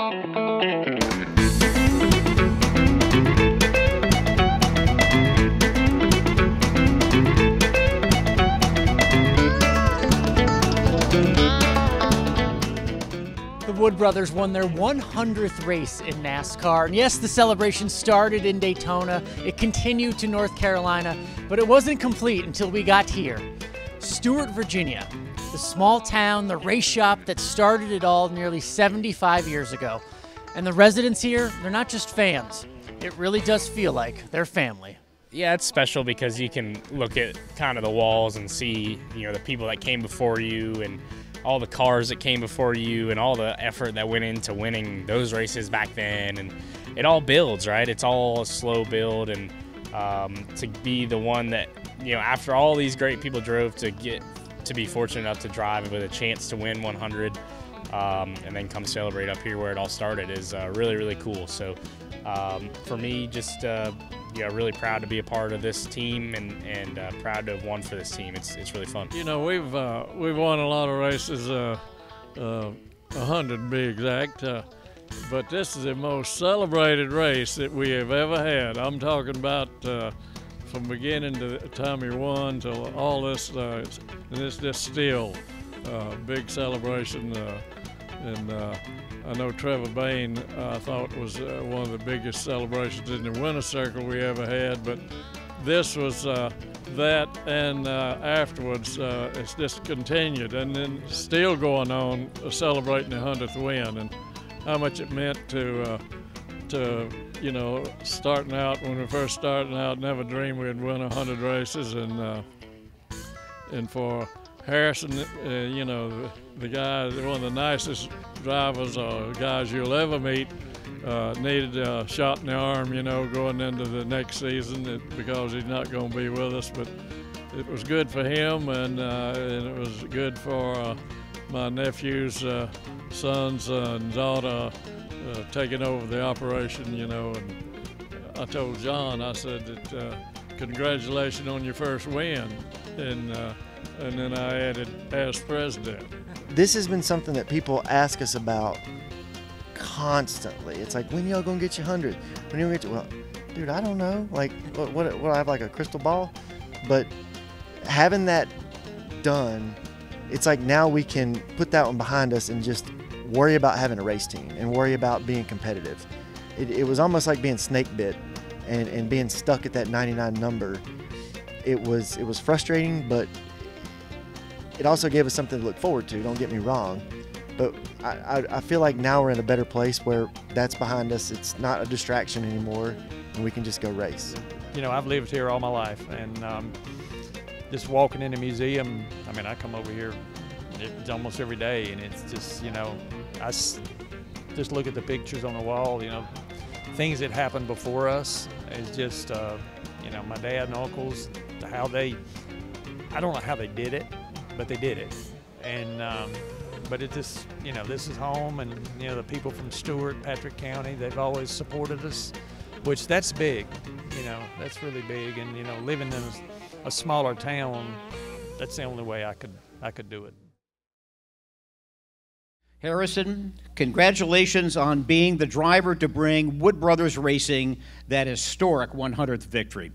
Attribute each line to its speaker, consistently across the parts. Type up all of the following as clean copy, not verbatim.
Speaker 1: The Wood brothers won their 100th race in NASCAR. And yes, the celebration started in Daytona. It continued to North Carolina, but it wasn't complete until we got here. Stuart, Virginia, the small town, the race shop that started it all nearly 75 years ago. And the residents here, they're not just fans. It really does feel like they're family.
Speaker 2: Yeah, it's special because you can look at kind of the walls and see, the people that came before you and all the cars that came before you and all the effort that went into winning those races back then. And it all builds, right? It's all a slow build. And to be the one that, after all these great people drove to get to be fortunate enough to drive with a chance to win 100 and then come celebrate up here where it all started is really, really cool. So for me, just really proud to be a part of this team and proud to have won for this team. It's really fun.
Speaker 3: We've won a lot of races, 100 to be exact, but this is the most celebrated race that we have ever had. I'm talking about from beginning to the time you won till all this, and it's just still a big celebration. And I know Trevor Bain, I thought, was one of the biggest celebrations in the winner's circle we ever had, but this was that, and afterwards it's just continued, and then still going on celebrating the 100th win, and how much it meant to starting out, when we first started out, never dreamed we'd win 100 races, and for Harrison, the guy, one of the nicest drivers or guys you'll ever meet, needed a shot in the arm, going into the next season because he's not going to be with us. But it was good for him, and it was good for my nephew's sons and daughter taking over the operation, And I told John, I said that congratulations on your first win, and then I added, as president.
Speaker 4: This has been something that people ask us about constantly. It's like, when y'all gonna get your 100? When you gonna get your, well, dude, I don't know. Like, what I have like a crystal ball? But having that done, it's like now we can put that one behind us and just worry about having a race team and worry about being competitive. It was almost like being snake bit and being stuck at that 99 number. It was frustrating, but it also gave us something to look forward to, don't get me wrong. But I feel like now we're in a better place where that's behind us. It's not a distraction anymore, and we can just go race.
Speaker 5: I've lived here all my life, and just walking in the museum, I come over here it's almost every day, and it's just, I just look at the pictures on the wall, things that happened before us. It's just, my dad and uncles, how they, I don't know how they did it, but they did it. And but it just, this is home, and the people from Stuart, Patrick County, they've always supported us, which that's big. That's really big. And living in a smaller town, that's the only way I could do it.
Speaker 6: Harrison, congratulations on being the driver to bring Wood Brothers Racing that historic 100th victory.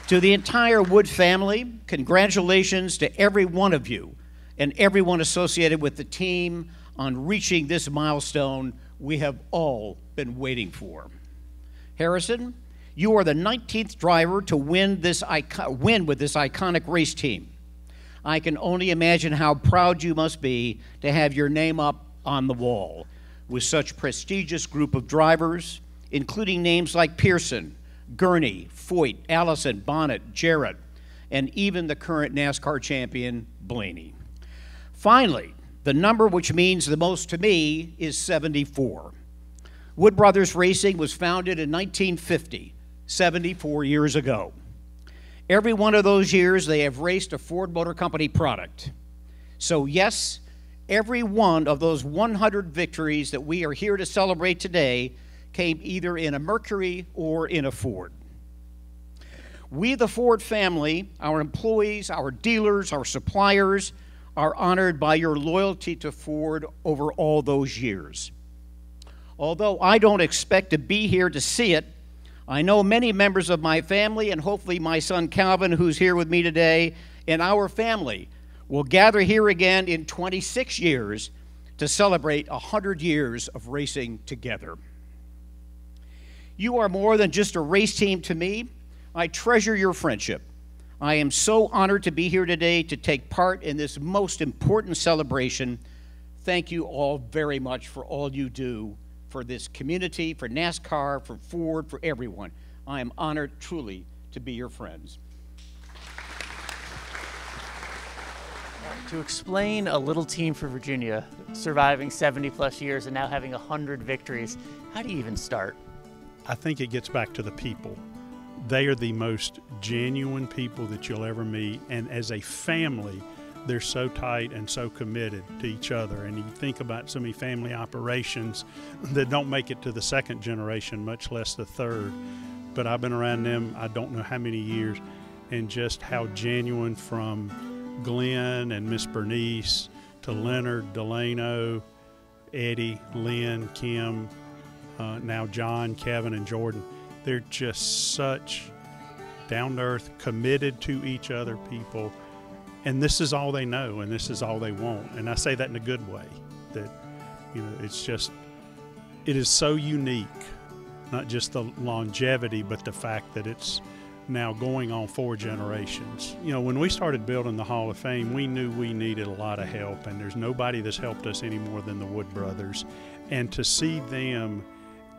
Speaker 6: To the entire Wood family, congratulations to every one of you and everyone associated with the team on reaching this milestone we have all been waiting for. Harrison, you are the 19th driver to win with this iconic race team. I can only imagine how proud you must be to have your name up on the wall with such a prestigious group of drivers, including names like Pearson, Gurney, Foyt, Allison, Bonnet, Jarrett, and even the current NASCAR champion, Blaney. Finally, the number which means the most to me is 74. Wood Brothers Racing was founded in 1950, 74 years ago. Every one of those years, they have raced a Ford Motor Company product. So yes, every one of those 100 victories that we are here to celebrate today came either in a Mercury or in a Ford. We, the Ford family, our employees, our dealers, our suppliers, are honored by your loyalty to Ford over all those years. Although I don't expect to be here to see it, I know many members of my family, and hopefully my son Calvin, who's here with me today, and our family will gather here again in 26 years to celebrate 100 years of racing together. You are more than just a race team to me. I treasure your friendship. I am so honored to be here today to take part in this most important celebration. Thank you all very much for all you do for this community, for NASCAR, for Ford, for everyone. I am honored truly to be your friends.
Speaker 1: To explain a little team for Virginia surviving 70 plus years and now having 100 victories, how do you even start?
Speaker 7: I think it gets back to the people. They are the most genuine people that you'll ever meet, and as a family, they're so tight and so committed to each other. And you think about so many family operations that don't make it to the second generation, much less the third. But I've been around them I don't know how many years, and just how genuine, from Glenn and Miss Bernice to Leonard, Delano, Eddie, Lynn, Kim, now John, Kevin, and Jordan. They're just such down-to-earth, committed to each other people. And this is all they know, and this is all they want. And I say that in a good way, that, you know, it's just, it is so unique, not just the longevity, but the fact that it's now going on 4 generations. You know, when we started building the Hall of Fame, we knew we needed a lot of help, and there's nobody that's helped us any more than the Wood brothers. And to see them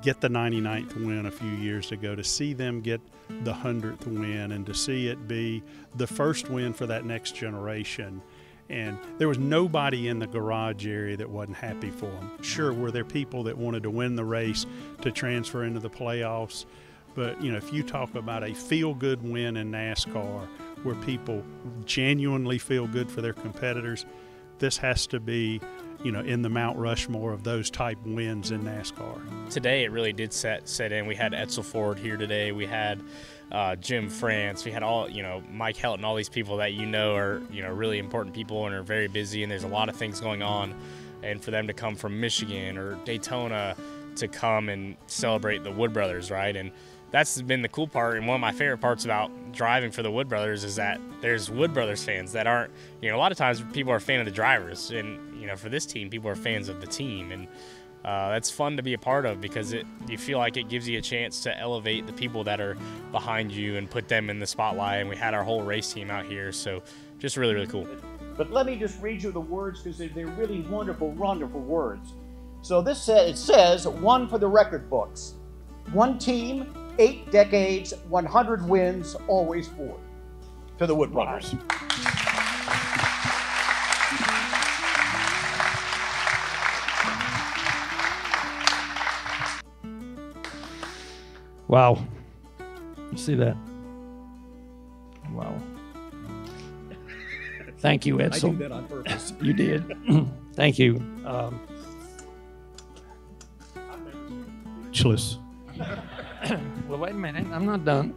Speaker 7: get the 99th win a few years ago, to see them get the 100th win, and to see it be the first win for that next generation. And there was nobody in the garage area that wasn't happy for them. Sure, were there people that wanted to win the race to transfer into the playoffs? But, you know, if you talk about a feel-good win in NASCAR where people genuinely feel good for their competitors, this has to be, you know, in the Mount Rushmore of those type wins in NASCAR.
Speaker 2: Today it really did set in. We had Edsel Ford here today. We had Jim France. We had all, you know, Mike Helton, all these people that you know are, you know, really important people and are very busy, and there's a lot of things going on. And for them to come from Michigan or Daytona to come and celebrate the Wood brothers, right? And that's been the cool part, and one of my favorite parts about driving for the Wood brothers is that there's Wood brothers fans that aren't, you know, a lot of times people are a fan of the drivers, and, you know, for this team, people are fans of the team, and that's fun to be a part of, because you feel like it gives you a chance to elevate the people that are behind you and put them in the spotlight. And we had our whole race team out here, so just really, really cool.
Speaker 6: But let me just read you the words, because they're really wonderful, wonderful words. So this it says, one for the record books. One team, 8 decades, 100 wins, always Ford. To the Wood brothers.
Speaker 5: Wow. You see that? Wow. Thank you, Edsel.
Speaker 6: I do that on purpose.
Speaker 5: You did. Thank you.
Speaker 7: Speechless.
Speaker 5: Well, wait a minute. I'm not done.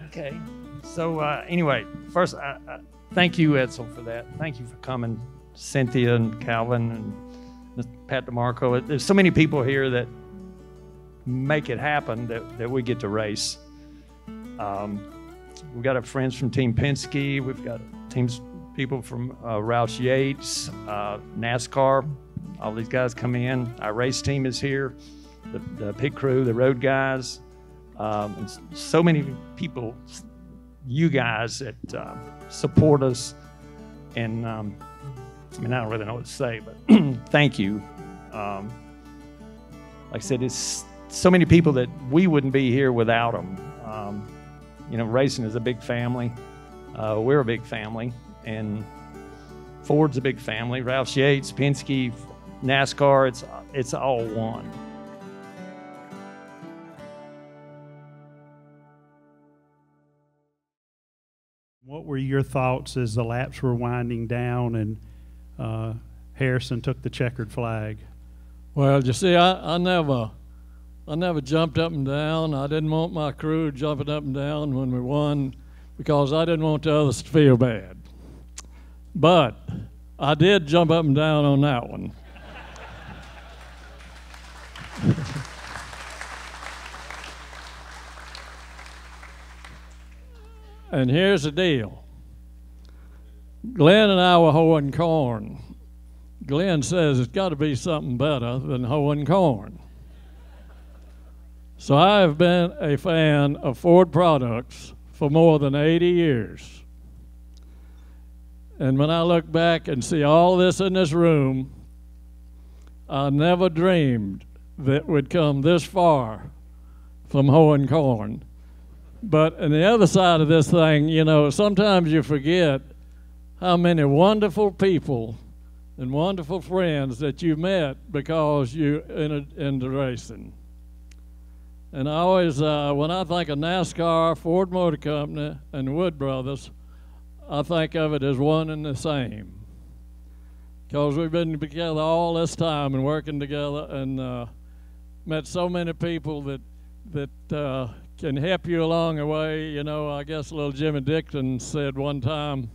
Speaker 5: Okay. So anyway, first, thank you, Edsel, for that. Thank you for coming, Cynthia and Calvin and Pat DeMarco. There's so many people here that make it happen that we get to race. We've got our friends from Team Penske. We've got people from Roush Yates, NASCAR. All these guys come in. Our race team is here. The pit crew, the road guys, and so many people, you guys that support us. And I mean, I don't really know what to say, but thank you. Like I said, it's so many people that we wouldn't be here without them. You know, racing is a big family. We're a big family, and Ford's a big family. Roush Yates, Penske, NASCAR, it's all one.
Speaker 7: What were your thoughts as the laps were winding down and Harrison took the checkered flag?
Speaker 3: Well, you see, I never jumped up and down. I didn't want my crew jumping up and down when we won, because I didn't want the others to feel bad. But I did jump up and down on that one. And here's the deal. Glenn and I were hoeing corn. Glenn says it's got to be something better than hoeing corn. So I have been a fan of Ford products for more than 80 years. And when I look back and see all this in this room, I never dreamed that we'd come this far from hoeing corn. But on the other side of this thing, you know, sometimes you forget how many wonderful people and wonderful friends that you met because you into racing. And I always, when I think of NASCAR, Ford Motor Company, and Wood Brothers, I think of it as one and the same. Because we've been together all this time and working together, and met so many people that can help you along the way. You know, I guess little Jimmy Dixon said one time,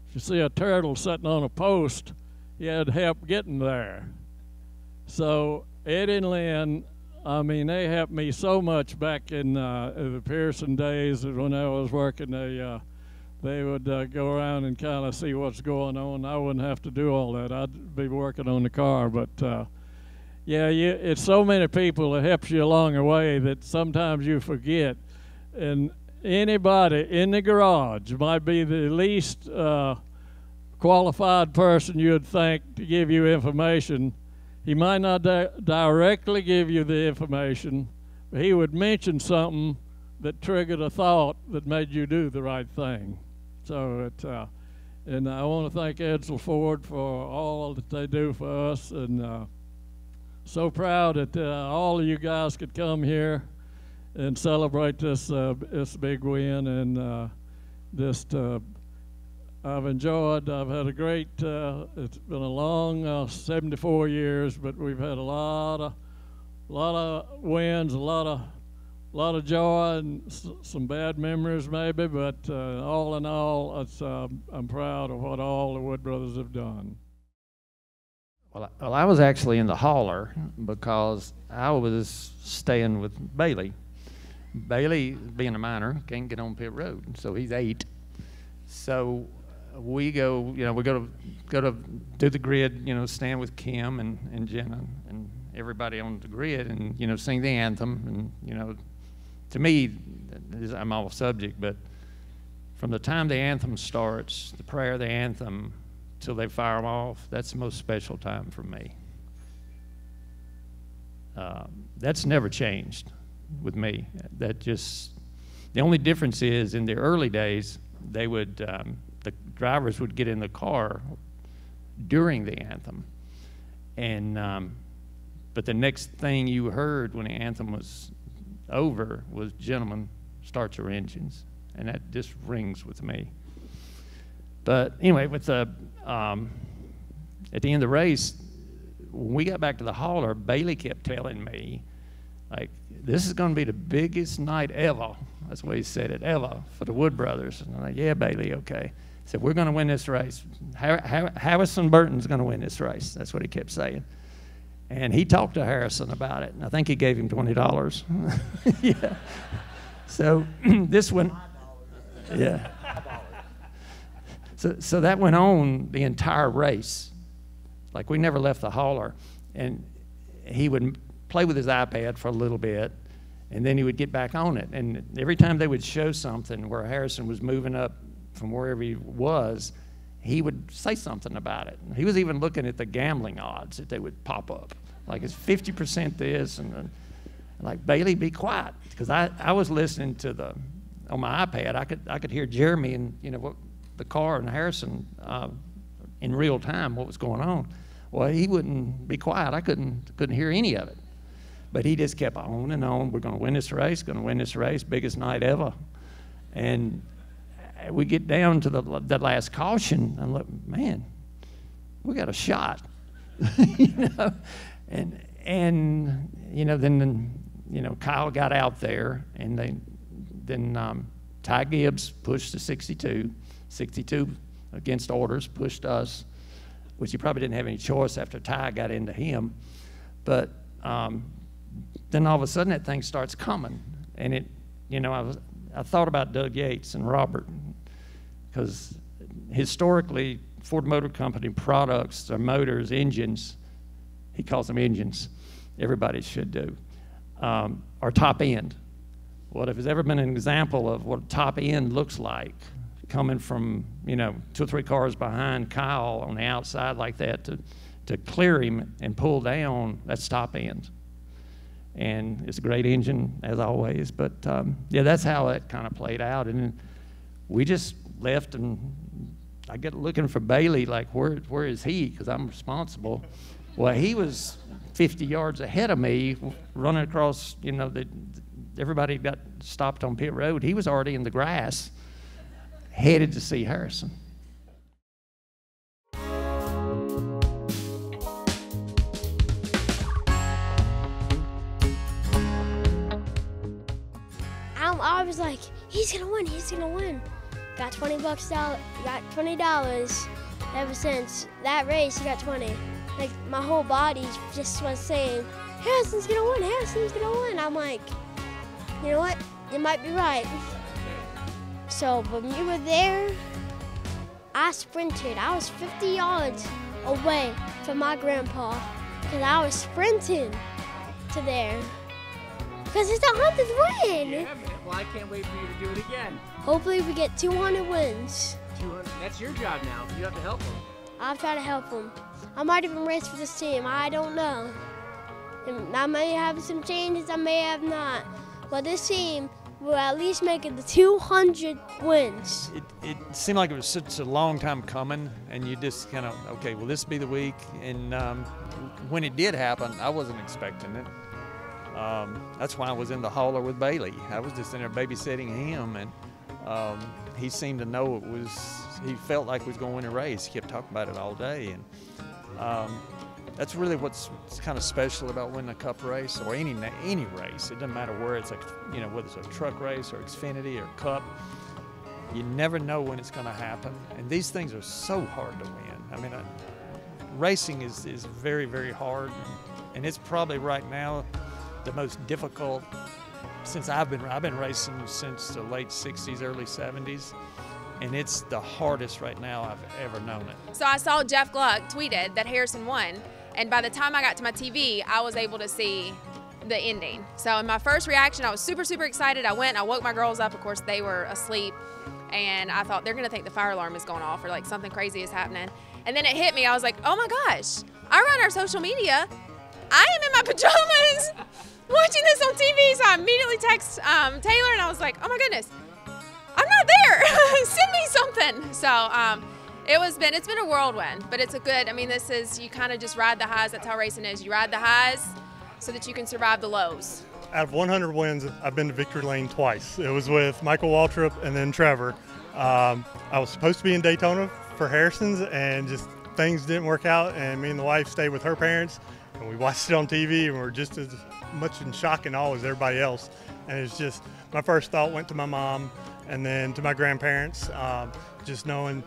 Speaker 3: if you see a turtle sitting on a post, you had help getting there. So Eddie and Lynn, I mean, they helped me so much back in the Pearson days when I was working. They would go around and kind of see what's going on. I wouldn't have to do all that. I'd be working on the car. But yeah, it's so many people that helps you along the way that sometimes you forget. And anybody in the garage might be the least qualified person you would think to give you information. He might not directly give you the information, but he would mention something that triggered a thought that made you do the right thing. So and I want to thank Edsel Ford for all that they do for us, and so proud that all of you guys could come here and celebrate this big win, and just I've enjoyed. I've had a great. It's been a long 74 years, but we've had a lot of wins, a lot of joy, and some bad memories maybe. But all in all, I'm proud of what all the Wood Brothers have done.
Speaker 5: Well, I was actually in the hauler because I was staying with Bailey. Bailey, being a minor, can't get on pit road, so he's 8. So we go, you know, we go to do the grid, you know, stand with Kim and Jenna and everybody on the grid, and you know, sing the anthem. And you know, to me, I'm off subject, but from the time the anthem starts, the prayer of the anthem, till they fire them off, that's the most special time for me. That's never changed with me. That just, the only difference is in the early days, they would, the drivers would get in the car during the anthem. And, but the next thing you heard when the anthem was over was, gentlemen, start your engines. And that just rings with me. But anyway, with the, at the end of the race, when we got back to the hauler, Bailey kept telling me, like, this is going to be the biggest night ever. That's the way he said it, ever, for the Wood Brothers. And I'm like, yeah, Bailey, okay. He said, we're going to win this race. Harrison Burton's going to win this race. That's what he kept saying. And he talked to Harrison about it, and I think he gave him $20. Yeah. So this one, yeah. So that went on the entire race. Like, we never left the hauler. And he would play with his iPad for a little bit, and then he would get back on it. And every time they would show something where Harrison was moving up from wherever he was, he would say something about it. He was even looking at the gambling odds that they would pop up. Like, it's 50% this, and like, Bailey, be quiet. Because I was listening to on my iPad, I could hear Jeremy and, you know, what the car and Harrison in real time, what was going on. Well, he wouldn't be quiet. I couldn't hear any of it. But he just kept on and on. We're going to win this race, biggest night ever. And we get down to the last caution. I'm like, man, we got a shot. You know? And you know, then you know, Kyle got out there, and then Ty Gibbs pushed to 62. 62 against orders pushed us. which he probably didn't have any choice after Ty got into him. But then all of a sudden that thing starts coming. And it, you know, I thought about Doug Yates and Robert, because historically Ford Motor Company products, their motors, engines, he calls them engines, everybody should do, are top end. Well, if there's ever been an example of what top end looks like, coming from, you know, 2 or 3 cars behind Kyle on the outside like that to clear him and pull down, that's top end. And it's a great engine, as always. But, yeah, that's how it kind of played out. And then we just left, and I get looking for Bailey, like, where is he? Because I'm responsible. Well, he was 50 yards ahead of me, running across, you know, everybody got stopped on pit road. He was already in the grass, headed to see Harrison.
Speaker 8: I was like, he's gonna win, he's gonna win. Got $20, got $20 ever since that race. He got 20. Like, my whole body just was saying, Harrison's gonna win, Harrison's gonna win. I'm like, you know what? You might be right. So when we were there, I sprinted. I was 50 yards away from my grandpa because I was sprinting to there. Because it's 100th win.
Speaker 1: Yeah, man. Well, I can't wait for you to do it again.
Speaker 8: Hopefully we get 200 wins.
Speaker 1: 200. That's your job now. You have to help them.
Speaker 8: I'll try to help them. I might even race for this team. I don't know. And I may have some changes. I may have not. But this team will at least make it the 200 wins.
Speaker 5: It seemed like it was such a long time coming, and you just kind of, okay, will this be the week? And when it did happen, I wasn't expecting it. That's why I was in the hauler with Bailey. I was just in there babysitting him, and he seemed to know it was, he felt like he was going to win a race. He kept talking about it all day, and that's really what's kind of special about winning a Cup race or any race. It doesn't matter where it's, like, you know, whether it's a truck race or Xfinity or Cup. You never know when it's going to happen, and these things are so hard to win. I mean, racing is very, very hard, and it's probably right now the most difficult since I've been racing since the late 60s, early 70s, and it's the hardest right now I've ever known it.
Speaker 9: So I saw Jeff Gluck tweeted that Harrison won, and by the time I got to my TV, I was able to see the ending. So in my first reaction, I was super, super excited. I went, I woke my girls up. Of course, they were asleep, and I thought they're gonna think the fire alarm is going off or like something crazy is happening. And then it hit me. I was like, oh my gosh, I run our social media. I am in my pajamas watching this on TV. So I immediately text Taylor, and I was like, oh my goodness, I'm not there. Send me something. So it's been a whirlwind, but it's a good, I mean, this is, you kind of just ride the highs. That's how racing is. You ride the highs so that you can survive the lows.
Speaker 10: Out of 100 wins, I've been to victory lane twice. It was with Michael Waltrip and then Trevor. I was supposed to be in Daytona for Harrison's, and just things didn't work out, and me and the wife stayed with her parents, and we watched it on TV, and we're just as much in shock and awe as everybody else. And it's just, my first thought went to my mom and then to my grandparents, just knowing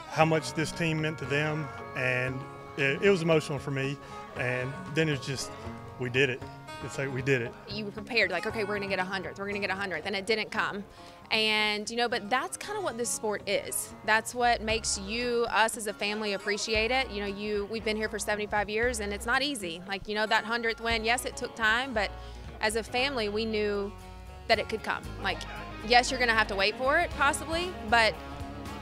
Speaker 10: how much this team meant to them, and it was emotional for me. And then it's just, we did it. It's like we did it. You
Speaker 9: were prepared, like, okay, we're gonna get 100th, we're gonna get 100th, and it didn't come. And, you know, but that's kind of what this sport is. That's what makes us as a family appreciate it. You know, we've been here for 75 years, and it's not easy. Like, you know, that 100th win, yes, it took time, but as a family, we knew that it could come. Like, yes, you're gonna have to wait for it, possibly, but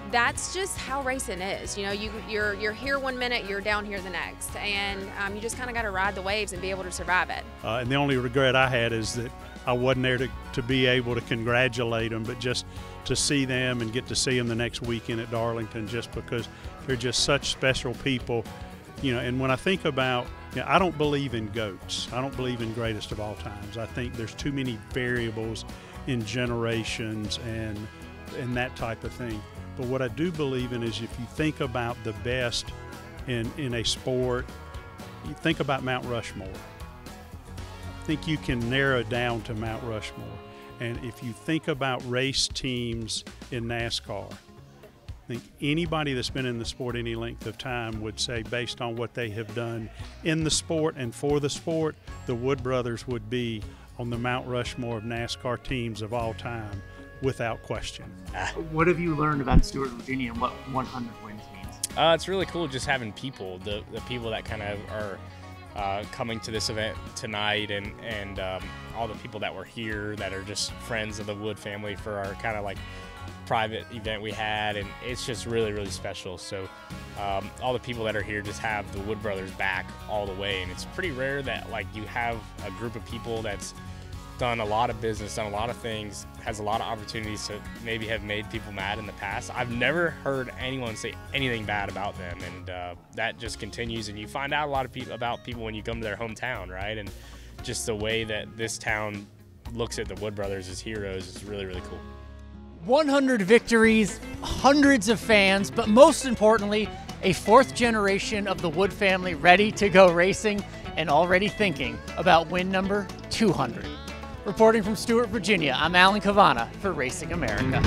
Speaker 9: that's just how racing is. You know, you're here one minute, you're down here the next, and you just kind of got to ride the waves and be able to survive it.
Speaker 7: And the only regret I had is that I wasn't there to be able to congratulate them, but just to see them and get to see them the next weekend at Darlington, just because they're just such special people. You know, and when I think about, you know, I don't believe in GOATs. I don't believe in greatest of all times. I think there's too many variables in generations and that type of thing. But what I do believe in is, if you think about the best in a sport, you think about Mount Rushmore. I think you can narrow it down to Mount Rushmore. And if you think about race teams in NASCAR, I think anybody that's been in the sport any length of time would say, based on what they have done in the sport and for the sport, the Wood brothers would be on the Mount Rushmore of NASCAR teams of all time, without question.
Speaker 1: What have you learned about Stuart, Virginia, and what 100 wins means?
Speaker 2: It's really cool just having people, the people that kind of are coming to this event tonight, and all the people that were here that are just friends of the Wood family for our kind of like private event we had, and it's just really, really special. So all the people that are here just have the Wood brothers back all the way, and it's pretty rare that like you have a group of people that's done a lot of business, done a lot of things, has a lot of opportunities to maybe have made people mad in the past. I've never heard anyone say anything bad about them, and that just continues, and you find out a lot of about people when you come to their hometown, right? And just the way that this town looks at the Wood brothers as heroes is really, really cool.
Speaker 1: 100 victories, hundreds of fans, but most importantly, a fourth generation of the Wood family ready to go racing and already thinking about win number 200. Reporting from Stuart, Virginia, I'm Alan Cavana for Racing America.